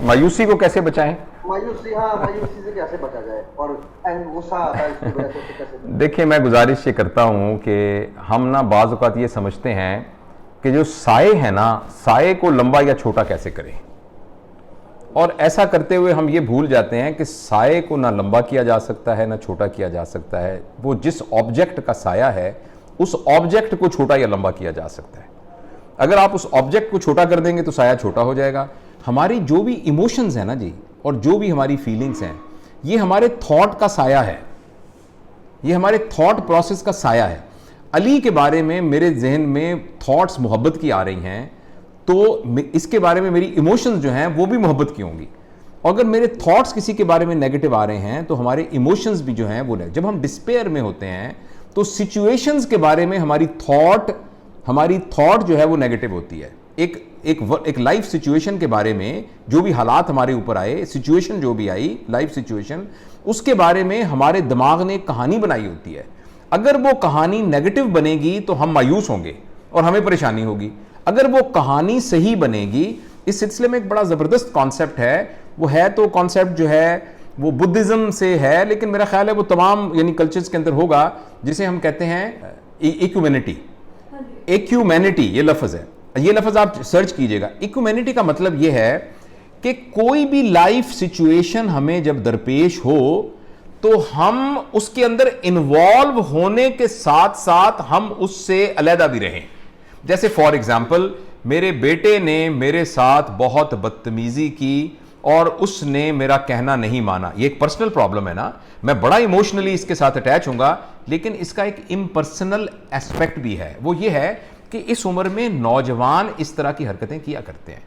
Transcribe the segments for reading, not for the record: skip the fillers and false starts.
मायूसी को कैसे बचाएं? मायूसी, हाँ, मायूसी से कैसे बचा जाए, और गुस्सा आता है इसकी वजह से कैसे? देखिए, मैं गुजारिश ये करता हूँ कि हम ना बाज़ औक़ात ये समझते हैं कि जो साए है ना, साए को लंबा या छोटा कैसे करें, और ऐसा करते हुए हम ये भूल जाते हैं कि साए को ना लंबा किया जा सकता है ना छोटा किया जा सकता है। वो जिस ऑब्जेक्ट का साया है उस ऑब्जेक्ट को छोटा या लंबा किया जा सकता है। अगर आप उस ऑब्जेक्ट को छोटा कर देंगे तो साया छोटा हो जाएगा। हमारी जो भी इमोशंस हैं ना जी, और जो भी हमारी फीलिंग्स हैं, ये हमारे थॉट का साया है, ये हमारे थॉट प्रोसेस का साया है। अली के बारे में मेरे जहन में थॉट्स मोहब्बत की आ रही हैं, तो इसके बारे में मेरी इमोशंस जो हैं वो भी मोहब्बत की होंगी। और अगर मेरे थॉट्स किसी के बारे में नेगेटिव आ रहे हैं तो हमारे इमोशंस भी जो हैं वो नेगेटिव। जब हम डिस्पेयर में होते हैं तो सिचुएशंस के बारे में हमारी थॉट जो है वो नेगेटिव होती है। एक लाइफ सिचुएशन के बारे में, जो भी हालात हमारे ऊपर आए, सिचुएशन जो भी आई, लाइफ सिचुएशन, उसके बारे में हमारे दिमाग ने एक कहानी बनाई होती है। अगर वो कहानी नेगेटिव बनेगी तो हम मायूस होंगे और हमें परेशानी होगी। अगर वो कहानी सही बनेगी, इस सिलसिले में एक बड़ा ज़बरदस्त कॉन्सेप्ट है, वो है तो कॉन्सेप्ट जो है वो बुद्धिज़्म से है, लेकिन मेरा ख्याल है वो तमाम यानी कल्चर्स के अंदर होगा, जिसे हम कहते हैं इक्यूमेनिटी। इक्यूमेनिटी ये लफ्ज़ है, ये लफ्ज़ आप सर्च कीजिएगा। इक्यूमेनिटी का मतलब ये है कि कोई भी लाइफ सिचुएशन हमें जब दरपेश हो तो हम उसके अंदर इन्वॉल्व होने के साथ साथ हम उससे अलहदा भी रहें। जैसे फॉर एग्जाम्पल, मेरे बेटे ने मेरे साथ बहुत बदतमीजी की और उसने मेरा कहना नहीं माना। ये एक पर्सनल प्रॉब्लम है ना, मैं बड़ा इमोशनली इसके साथ अटैच होऊंगा, लेकिन इसका एक इम्पर्सनल एस्पेक्ट भी है। वो ये है कि इस उम्र में नौजवान इस तरह की हरकतें किया करते हैं,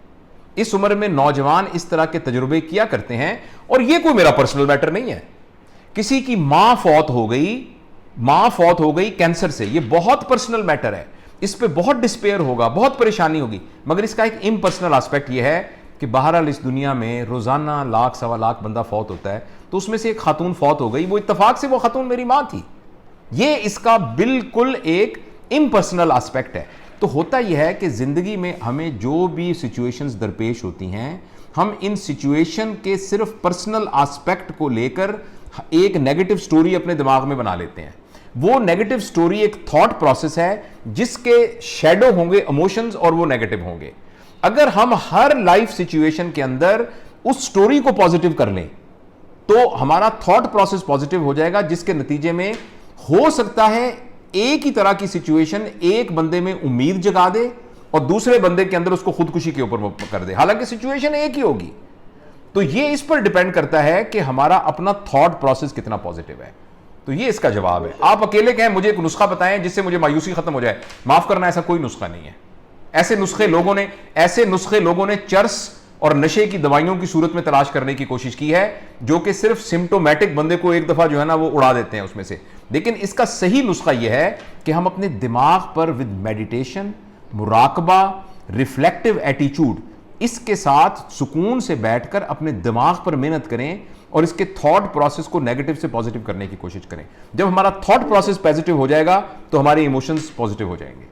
इस उम्र में नौजवान इस तरह के तजुर्बे किया करते हैं, और ये कोई मेरा पर्सनल मैटर नहीं है। किसी की मां फौत हो गई कैंसर से, ये बहुत पर्सनल मैटर है, इस पे बहुत डिस्पेयर होगा, बहुत परेशानी होगी, मगर इसका एक इम्पर्सनल एस्पेक्ट यह है कि बहरहाल इस दुनिया में रोजाना 1 सवा लाख बंदा फौत होता है, तो उसमें से एक खातून फौत हो गई, वो इत्तेफाक से वो खातून मेरी मां थी। ये इसका बिल्कुल एक इम्पर्सनल एस्पेक्ट है। तो होता यह है कि जिंदगी में हमें जो भी सिचुएशंस दरपेश होती हैं, हम इन सिचुएशन के सिर्फ पर्सनल एस्पेक्ट को लेकर एक नेगेटिव स्टोरी अपने दिमाग में बना लेते हैं। वो नेगेटिव स्टोरी एक थॉट प्रोसेस है जिसके शैडो होंगे इमोशंस, और वो नेगेटिव होंगे। अगर हम हर लाइफ सिचुएशन के अंदर उस स्टोरी को पॉजिटिव कर लें तो हमारा थॉट प्रोसेस पॉजिटिव हो जाएगा, जिसके नतीजे में हो सकता है एक ही तरह की सिचुएशन एक बंदे में उम्मीद जगा दे और दूसरे बंदे के अंदर उसको खुदकुशी के ऊपर कर दे, हालांकि सिचुएशन एक ही होगी। तो ये इस पर डिपेंड करता है कि हमारा अपना थॉट प्रोसेस कितना पॉजिटिव है। तो ये इसका जवाब है। आप अकेले कहें मुझे एक नुस्खा बताएं जिससे मुझे मायूसी खत्म हो जाए, माफ करना ऐसा कोई नुस्खा नहीं है। ऐसे नुस्खे लोगों ने चर्स और नशे की दवाइयों की सूरत में तलाश करने की कोशिश की है, जो कि सिर्फ सिम्टोमेटिक बंदे को एक दफा जो है ना वो उड़ा देते हैं उसमें से। लेकिन इसका सही नुस्खा यह है कि हम अपने दिमाग पर विद मेडिटेशन, मुराकबा, रिफ्लेक्टिव एटीट्यूड, इसके साथ सुकून से बैठकर अपने दिमाग पर मेहनत करें और इसके थॉट प्रोसेस को नेगेटिव से पॉजिटिव करने की कोशिश करें। जब हमारा थॉट प्रोसेस पॉजिटिव हो जाएगा तो हमारे इमोशंस पॉजिटिव हो जाएंगे।